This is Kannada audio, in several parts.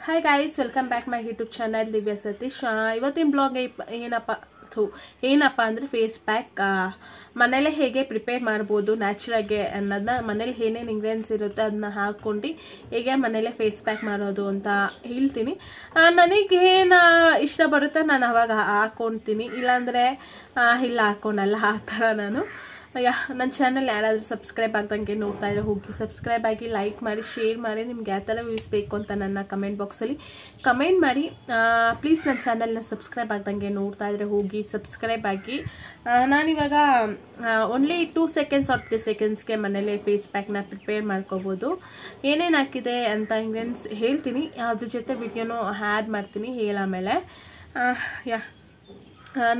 Hi guys, welcome back my YouTube channel Divya Satish. ಇವತ್ತಿನ ಬ್ಲಾಗ್ ಏನಪ್ಪ ಅಂದರೆ ಫೇಸ್ ಪ್ಯಾಕ್ ಮನೇಲೆ ಹೇಗೆ ಪ್ರಿಪೇರ್ ಮಾಡ್ಬೋದು ನ್ಯಾಚುರಾಗೆ ಅನ್ನೋದನ್ನ, ಮನೇಲಿ ಏನೇನು ಇಂಗ್ರೀಡಿಯೆಂಟ್ಸ್ ಇರುತ್ತೆ ಅದನ್ನ ಹಾಕ್ಕೊಂಡು ಹೇಗೆ ಮನೇಲೆ ಫೇಸ್ ಪ್ಯಾಕ್ ಮಾಡೋದು ಅಂತ ಹೇಳ್ತೀನಿ. ನನಗೇನು ಇಷ್ಟ ಬರುತ್ತೋ ನಾನು ಅವಾಗ ಹಾಕ್ಕೊಳ್ತೀನಿ, ಇಲ್ಲಾಂದರೆ ಇಲ್ಲ ಹಾಕ್ಕೊಳಲ್ಲ. ಆ ಥರ ನಾನು ನನ್ನ ಚಾನಲ್ ಯಾರಾದರೂ ಸಬ್ಸ್ಕ್ರೈಬ್ ಆಗ್ದಂಗೆ ನೋಡ್ತಾ ಇದ್ರೆ ಹೋಗಿ ಸಬ್ಸ್ಕ್ರೈಬ್ ಆಗಿ, ಲೈಕ್ ಮಾಡಿ, ಶೇರ್ ಮಾಡಿ. ನಿಮ್ಗೆ ಯಾವ ಥರ ವ್ಯೂಸ್ ಬೇಕು ಅಂತ ನನ್ನ ಕಮೆಂಟ್ ಬಾಕ್ಸಲ್ಲಿ ಕಮೆಂಟ್ ಮಾಡಿ. ಪ್ಲೀಸ್ ನನ್ನ ಚಾನಲ್ನ ಸಬ್ಸ್ಕ್ರೈಬ್ ಆಗ್ದಂಗೆ ನೋಡ್ತಾ ಇದ್ರೆ ಹೋಗಿ ಸಬ್ಸ್ಕ್ರೈಬ್ ಆಗಿ. ನಾನಿವಾಗ ಓನ್ಲಿ 2 seconds or 3 secondsಗೆ ಮನೇಲಿ ಫೇಸ್ ಪ್ಯಾಕ್ನ ಪ್ರಿಪೇರ್ ಮಾಡ್ಕೋಬೋದು. ಏನೇನು ಹಾಕಿದೆ ಅಂತ ಇಂಗ್ರೀಡಿಯೆಂಟ್ಸ್ ಹೇಳ್ತೀನಿ, ಅದ್ರ ಜೊತೆ ವಿಡಿಯೋನೂ ಆ್ಯಡ್ ಮಾಡ್ತೀನಿ ಆಮೇಲೆ.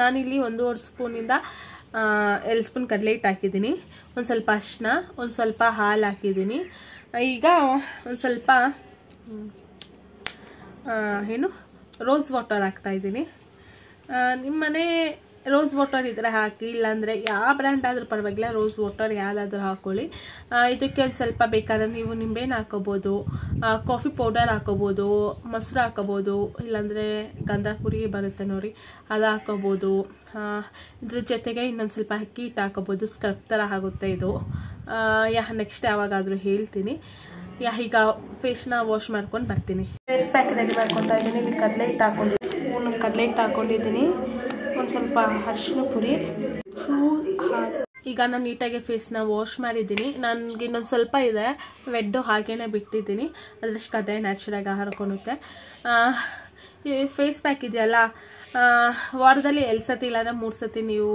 ನಾನಿಲ್ಲಿ 1.5 ಸ್ಪೂನಿಂದ 2 ಸ್ಪೂನ್ ಕಡಲೆ ಹಿಟ್ಟು ಹಾಕಿದ್ದೀನಿ, ಒಂದು ಸ್ವಲ್ಪ ಅರಿಶಿನ, ಒಂದು ಸ್ವಲ್ಪ ಹಾಲು ಹಾಕಿದ್ದೀನಿ. ಈಗ ಒಂದು ಸ್ವಲ್ಪ ರೋಸ್ ವಾಟರ್ ಹಾಕ್ತಾಯಿದ್ದೀನಿ. ನಿಮ್ಮ ಮನೆ ರೋಸ್ ವಾಟರ್ ಇದ್ರೆ ಹಾಕಿ, ಇಲ್ಲಾಂದರೆ ಯಾವ ಬ್ರ್ಯಾಂಡ್ ಆದರೂ ಪರವಾಗಿಲ್ಲ, ರೋಸ್ ವಾಟರ್ ಯಾವುದಾದ್ರೂ ಹಾಕ್ಕೊಳ್ಳಿ. ಇದಕ್ಕೆ ಒಂದು ಸ್ವಲ್ಪ ಬೇಕಾದ್ರೆ ನೀವು ನಿಂಬೆಹಣ್ಣು ಹಾಕೋಬೋದು, ಕಾಫಿ ಪೌಡರ್ ಹಾಕೋಬೋದು, ಮೊಸರು ಹಾಕೋಬೋದು, ಇಲ್ಲಾಂದರೆ ಗಂಧ ಪುರಿ ಬರುತ್ತೆ ನೋಡಿ ಅದು ಹಾಕೋಬೋದು. ಇದ್ರ ಜೊತೆಗೆ ಇನ್ನೊಂದು ಸ್ವಲ್ಪ ಅಕ್ಕಿ ಹಿಟ್ಟು ಹಾಕೋಬೋದು, ಸ್ಕ್ರಬ್ ಥರ ಆಗುತ್ತೆ ಇದು. ನೆಕ್ಸ್ಟ್ ಯಾವಾಗಾದರೂ ಹೇಳ್ತೀನಿ. ಈಗ ಫೇಸ್ನ ವಾಶ್ ಮಾಡ್ಕೊಂಡು ಬರ್ತೀನಿ. ಫೇಸ್ ಪ್ಯಾಕ್ ರೆಡಿ ಮಾಡ್ಕೊತಾ ಇದ್ದೀನಿ. ಇಲ್ಲಿ ಕಡಲೆ ಹಿಟ್ಟು ಹಾಕ್ಕೊಂಡಿದ್ದೀನಿ, ಒಂದು ಸ್ವಲ್ಪ ಅರಿಶಿನ ಪುಡಿ, ಈಗ ನಾನು ನೀಟಾಗಿ ಫೇಸ್ನ ವಾಶ್ ಮಾಡಿದ್ದೀನಿ. ನನಗೆ ಇನ್ನೊಂದು ಸ್ವಲ್ಪ ಇದೆ ವೆಡ್ಡು, ಹಾಗೇ ಬಿಟ್ಟಿದ್ದೀನಿ, ಅದರಷ್ಟು ಅದೇ ನ್ಯಾಚುರಾಗಿ ಹರ್ಕೊಳುತ್ತೆ. ಈ ಫೇಸ್ ಪ್ಯಾಕ್ ಇದೆಯಲ್ಲ, ವಾರದಲ್ಲಿ 2 ಸತಿ ಇಲ್ಲಾಂದರೆ 3 ಸತಿ ನೀವು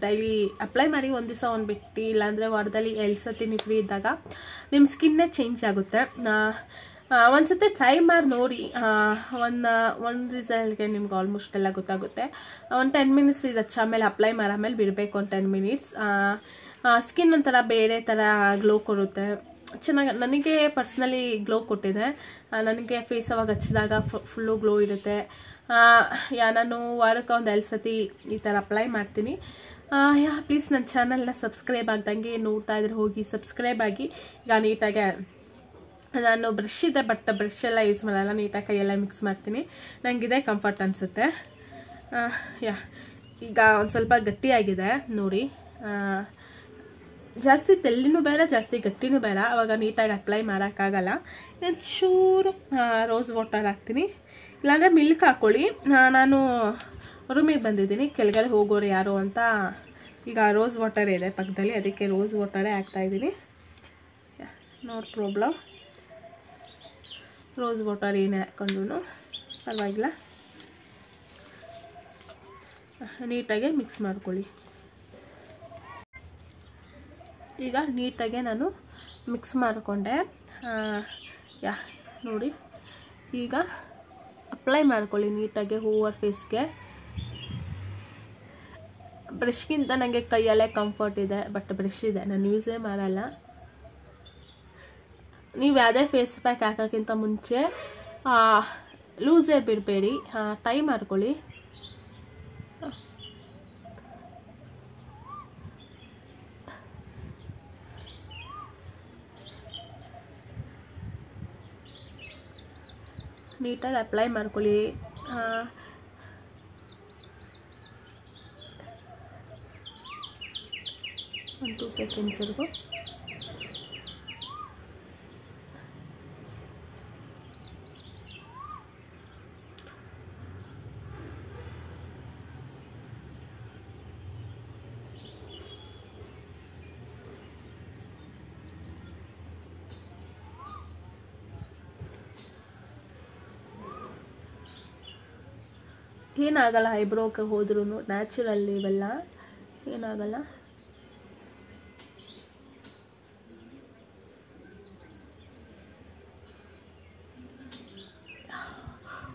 ಡೈಲಿ ಅಪ್ಲೈ ಮಾಡಿ. ಒಂದು ದಿವಸ ಒಂದು ಬಿಟ್ಟು, ಇಲ್ಲಾಂದರೆ ವಾರದಲ್ಲಿ 2 ಸತಿ ನೀವು ಫ್ರೀ ಇದ್ದಾಗ ನಿಮ್ಮ ಸ್ಕಿನ್ನೇ ಚೇಂಜ್ ಆಗುತ್ತೆ. ಒಂದ್ಸತಿ ಟ್ರೈ ಮಾಡಿ ನೋಡಿ, ಒಂದು ರಿಸಲ್ಟ್ಗೆ ನಿಮ್ಗೆ ಆಲ್ಮೋಸ್ಟ್ ಎಲ್ಲ ಗೊತ್ತಾಗುತ್ತೆ. ಒಂದು 10 ಮಿನಿಟ್ಸ್ ಇದು ಆಮೇಲೆ ಅಪ್ಲೈ ಆಮೇಲೆ ಬಿಡಬೇಕು. ಒಂದು 10 ಮಿನಿಟ್ಸ್ ಸ್ಕಿನ್ ಒಂಥರ ಬೇರೆ ಥರ ಗ್ಲೋ ಕೊಡುತ್ತೆ, ಚೆನ್ನಾಗಿ. ನನಗೆ ಪರ್ಸ್ನಲಿ ಗ್ಲೋ ಕೊಟ್ಟಿದೆ. ನನಗೆ ಫೇಸ್ ಅವಾಗ ಹಚ್ಚಿದಾಗ ಫುಲ್ಲು ಗ್ಲೋ ಇರುತ್ತೆ. ನಾನು ವಾರಕ್ಕೆ ಒಂದು 2 ಸತಿ ಈ ಥರ ಅಪ್ಲೈ ಮಾಡ್ತೀನಿ. ಪ್ಲೀಸ್ ನನ್ನ ಚಾನಲ್ನ ಸಬ್ಸ್ಕ್ರೈಬ್ ಆಗ್ದಂಗೆ ನೋಡ್ತಾ ಇದ್ರೆ ಹೋಗಿ ಸಬ್ಸ್ಕ್ರೈಬ್ ಆಗಿ. ಈಗ ನೀಟಾಗಿ ನಾನು ಬ್ರಷ್ ಇದೆ, ಬಟ್ ಬ್ರಷ್ ಎಲ್ಲ ಯೂಸ್ ಮಾಡಲ್ಲ, ನೀಟಾಗಿ ಕೈಯೆಲ್ಲ ಮಿಕ್ಸ್ ಮಾಡ್ತೀನಿ. ನನಗಿದೆ ಕಂಫರ್ಟ್ ಅನಿಸುತ್ತೆ. ಈಗ ಒಂದು ಸ್ವಲ್ಪ ಗಟ್ಟಿಯಾಗಿದೆ ನೋಡಿ, ಜಾಸ್ತಿ ತೆಲ್ಲಿನೂ ಬೇಡ, ಜಾಸ್ತಿ ಗಟ್ಟಿನೂ ಬೇಡ. ಅವಾಗ ನೀಟಾಗಿ ಅಪ್ಲೈ ಮಾಡೋಕ್ಕಾಗಲ್ಲ. ಚೂರು ರೋಸ್ ವಾಟರ್ ಹಾಕ್ತೀನಿ, ಇಲ್ಲಾಂದರೆ ಮಿಲ್ಕ್ ಹಾಕ್ಕೊಳ್ಳಿ. ನಾನು ರೂಮಿಗೆ ಬಂದಿದ್ದೀನಿ, ಕೆಳಗಡೆ ಹೋಗೋರು ಯಾರು ಅಂತ. ಈಗ ರೋಸ್ ವಾಟರ್ ಇದೆ ಪಕ್ಕದಲ್ಲಿ, ಅದಕ್ಕೆ ರೋಸ್ ವಾಟರೇ ಹಾಕ್ತಾಯಿದ್ದೀನಿ. ನೋ ಪ್ರಾಬ್ಲಮ್, ರೋಸ್ ವಾಟರ್ ಏನೇ ಹಾಕ್ಕೊಂಡ್ರು ಪರವಾಗಿಲ್ಲ. ನೀಟಾಗಿ ಮಿಕ್ಸ್ ಮಾಡ್ಕೊಳ್ಳಿ. ಈಗ ನೀಟಾಗೆ ನಾನು ಮಿಕ್ಸ್ ಮಾಡಿಕೊಂಡೆ. ನೋಡಿ, ಈಗ ಅಪ್ಲೈ ಮಾಡ್ಕೊಳ್ಳಿ ನೀಟಾಗಿ ಓವರ್ ಫೇಸ್ಗೆ. ಬ್ರಷ್ಗಿಂತ ನನಗೆ ಕೈಯಲ್ಲೇ ಕಂಫರ್ಟ್ ಇದೆ, ಬಟ್ ಬ್ರಷ್ ಇದೆ, ನಾನು ಯೂಸೇ ಮಾಡಲ್ಲ. ನೀವು ಯಾವುದೇ ಫೇಸ್ ಪ್ಯಾಕ್ ಹಾಕೋಕ್ಕಿಂತ ಮುಂಚೆ ಲೂಸೇ ಬಿಡಬೇಡಿ, ಟೈ ಮಾಡ್ಕೊಳ್ಳಿ. ನೀಟಾಗಿ ಅಪ್ಲೈ ಮಾಡ್ಕೊಳ್ಳಿ. 1-2 ಸೆಕೆಂಡ್ಸ್ವರೆಗೂ. ಏನಾಗಲ್ಲ, ಐಬ್ರೋಗೆ ಹೋದ್ರೂ ನ್ಯಾಚುರಲ್ ಇವೆಲ್ಲ ಏನಾಗಲ್ಲ.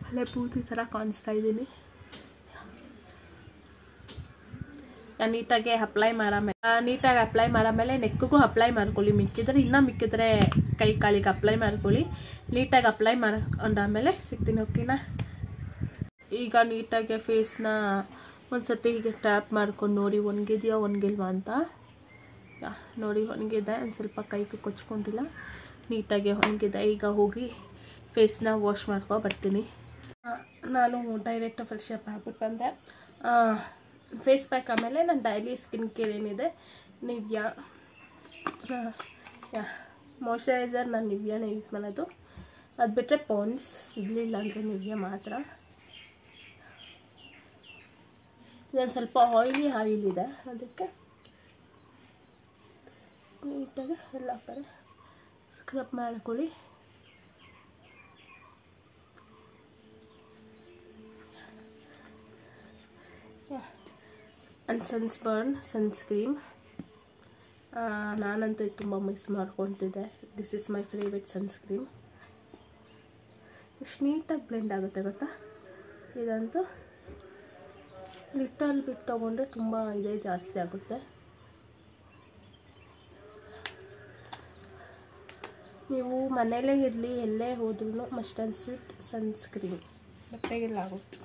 ಅಲ್ಲೇ ಪೂರ್ತಿ ಥರ ಕಾಣಿಸ್ತಾ ಇದ್ದೀನಿ. ನೀಟಾಗಿ ಅಪ್ಲೈ ಮಾಡಾಮೇಲೆ ನೆಕ್ಕಿಗೂ ಅಪ್ಲೈ ಮಾಡ್ಕೊಳ್ಳಿ. ಮಿಕ್ಕಿದ್ರೆ ಕೈ ಕಾಲಿಗೆ ಅಪ್ಲೈ ಮಾಡ್ಕೊಳ್ಳಿ. ನೀಟಾಗಿ ಅಪ್ಲೈ ಮಾಡ್ಕೊಂಡಾಮೇಲೆ ಸಿಗ್ತೀನಿ, ಓಕೆನಾ? ಈಗ ನೀಟಾಗಿ ಫೇಸ್ನ ಒಂದು ಸತಿ ಹೀಗೆ ಟ್ಯಾಪ್ ಮಾಡ್ಕೊಂಡು ನೋಡಿ, ಒಣಗಿದೆಯಾ ಒಣಗಿಲ್ವಾ ಅಂತ. ನೋಡಿ ಒಣಗಿದೆ, ಒಂದು ಸ್ವಲ್ಪ ಕೈಗೆ ಕೊಚ್ಕೊಂಡಿಲ್ಲ, ನೀಟಾಗಿ ಒಣಗಿದೆ. ಈಗ ಹೋಗಿ ಫೇಸ್ನ ವಾಶ್ ಮಾಡ್ಕೊ ಬರ್ತೀನಿ. ನಾನು ಡೈರೆಕ್ಟ್ ಫ್ರೆಶ್ ಅಪ್ ಆಗ್ಬಿಟ್ಟು ಬಂದೆ. ಫೇಸ್ ಪ್ಯಾಕ್ ಆಮೇಲೆ ನನ್ನ ಡೈಲಿ ಸ್ಕಿನ್ ಕೇರ್ ಏನಿದೆ, ನಿವ್ಯಾ ಮಾಯ್ಶ್ಚರೈಸರ್ ನಾನು ನಿವ್ಯಾನೇ ಯೂಸ್ ಮಾಡೋದು. ಅದು ಬಿಟ್ಟರೆ ಪಾಂಡ್ಸ್ ಇರಲಿಲ್ಲ ಅಂದರೆ ನಿವ್ಯಾ ಮಾತ್ರ. ಇದೊಂದು ಸ್ವಲ್ಪ ಆಯಿಲ್ ಇದೆ, ಅದಕ್ಕೆ ನೀಟಾಗಿ ಎಲ್ಲ ಕಡೆ ಸ್ಕ್ರಬ್ ಮಾಡ್ಕೊಳ್ಳಿ. ಆ್ಯಂಡ್ ಸನ್ಸ್ಕ್ರೀಮ್ ನಾನಂತೂ ತುಂಬ ಮಿಸ್ ಮಾಡ್ಕೊತಿದ್ದೆ. This is my favourite sunscreen. ಎಷ್ಟು ನೀಟಾಗಿ ಬ್ಲೆಂಡ್ ಆಗುತ್ತೆ ಗೊತ್ತಾ. ಇದಂತೂ ಲಿಟಲ್ ಬಿಟ್ ತೊಗೊಂಡ್ರೆ ತುಂಬ ಇದೇ ಜಾಸ್ತಿ ಆಗುತ್ತೆ. ನೀವು ಮನೆಯಲ್ಲೇ ಇರಲಿ ಎಲ್ಲೇ ಹೋದ್ರೂ ಮಸ್ಟ್ ಆ್ಯಂಡ್ ಸ್ವೀಟ್ ಸನ್ಸ್ಕ್ರೀಮ್ ಬಟ್ಟೆಗೆಲ್ಲ ಆಗುತ್ತೆ.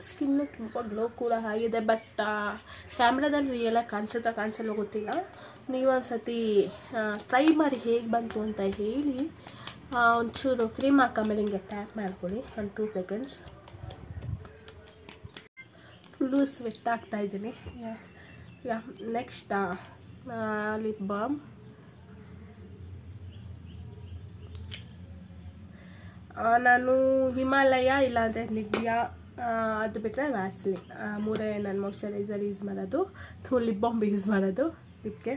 ಸ್ಕಿನ್ನು ತುಂಬ ಗ್ಲೋ ಕೂಡ ಆಗಿದೆ, ಬಟ್ ಕ್ಯಾಮ್ರಾದಲ್ಲಿ ರಿಯಲಾಗಿ ಕಾಣಿಸಲ್ಲ ಗೊತ್ತಿಲ್ಲ. ನೀವೊಂದು ಸತಿ ಟ್ರೈ ಮಾಡಿ ಹೇಗೆ ಬಂತು ಅಂತ ಹೇಳಿ. ಒಂಚೂರು ಕ್ರೀಮ್ ಹಾಕಮೇಲೆ ಹಿಂಗೆ ಟ್ಯಾಪ್ ಮಾಡ್ಕೊಳ್ಳಿ ಒಂದು 2 ಸೆಕೆಂಡ್ಸ್. ಫುಲ್ಲು ಸ್ವೆಟ್ ಆಗ್ತಾಯಿದ್ದೀನಿ. Next lip balm. ನಾನು ಹಿಮಾಲಯ ಇಲ್ಲಾಂದರೆ ನಿವ್ಯಾ, ಅದು ಬಿಟ್ಟರೆ ವ್ಯಾಸ್ಲಿನ್, ಮೂರೇ ನಾನು ಮಾಯ್ಶ್ಚರೈಸರ್ ಯೂಸ್ ಮಾಡೋದು, ಲಿಪ್ ಬಾಮ್ ಯೂಸ್ ಮಾಡೋದು ಲಿಪ್ಗೆ.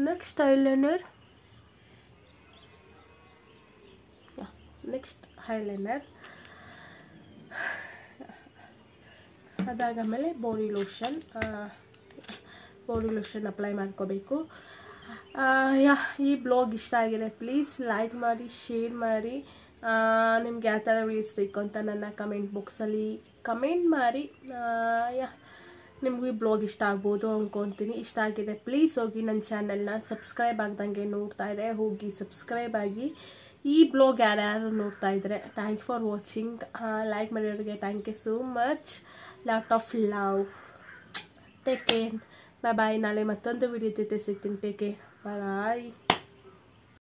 Next eyeliner. ಅದಾದಮೇಲೆ ಬಾಡಿ ಲೋಷನ್ ಅಪ್ಲೈ ಮಾಡ್ಕೋಬೇಕು. ಈ ಬ್ಲಾಗ್ ಇಷ್ಟ ಆಗಿದೆ, ಪ್ಲೀಸ್ ಲೈಕ್ ಮಾಡಿ, ಶೇರ್ ಮಾಡಿ. ನಿಮ್ಗೆ ಯಾವ ಥರ ವೀಡಿಯೋಸ್ ಬೇಕು ಅಂತ ನನ್ನ ಕಮೆಂಟ್ ಬಾಕ್ಸಲ್ಲಿ ಕಮೆಂಟ್ ಮಾಡಿ. ನಿಮಗೂ ಈ ಬ್ಲಾಗ್ ಇಷ್ಟ ಆಗ್ಬೋದು ಅಂದ್ಕೊತೀನಿ. ಇಷ್ಟ ಆಗಿದೆ ಪ್ಲೀಸ್ ಹೋಗಿ ನನ್ನ ಚಾನಲ್ನ ಸಬ್ಸ್ಕ್ರೈಬ್ ಆಗ್ದಂಗೆ ನೋಡ್ತಾ ಇದ್ದರೆ ಹೋಗಿ ಸಬ್ಸ್ಕ್ರೈಬ್ ಆಗಿ. ಈ ಬ್ಲಾಗ್ ಯಾರ್ಯಾರು ನೋಡ್ತಾ ಇದ್ದರೆ thank you for watching. Like ಮಾಡಿರೋರಿಗೆ thank you so much. Lot of love. Take care. Bye. ನಾಳೆ ಮತ್ತೊಂದು ವಿಡಿಯೋ ಜೊತೆ ಸಿಗ್ತೀನಿ. Take care. ಬಾಯ್.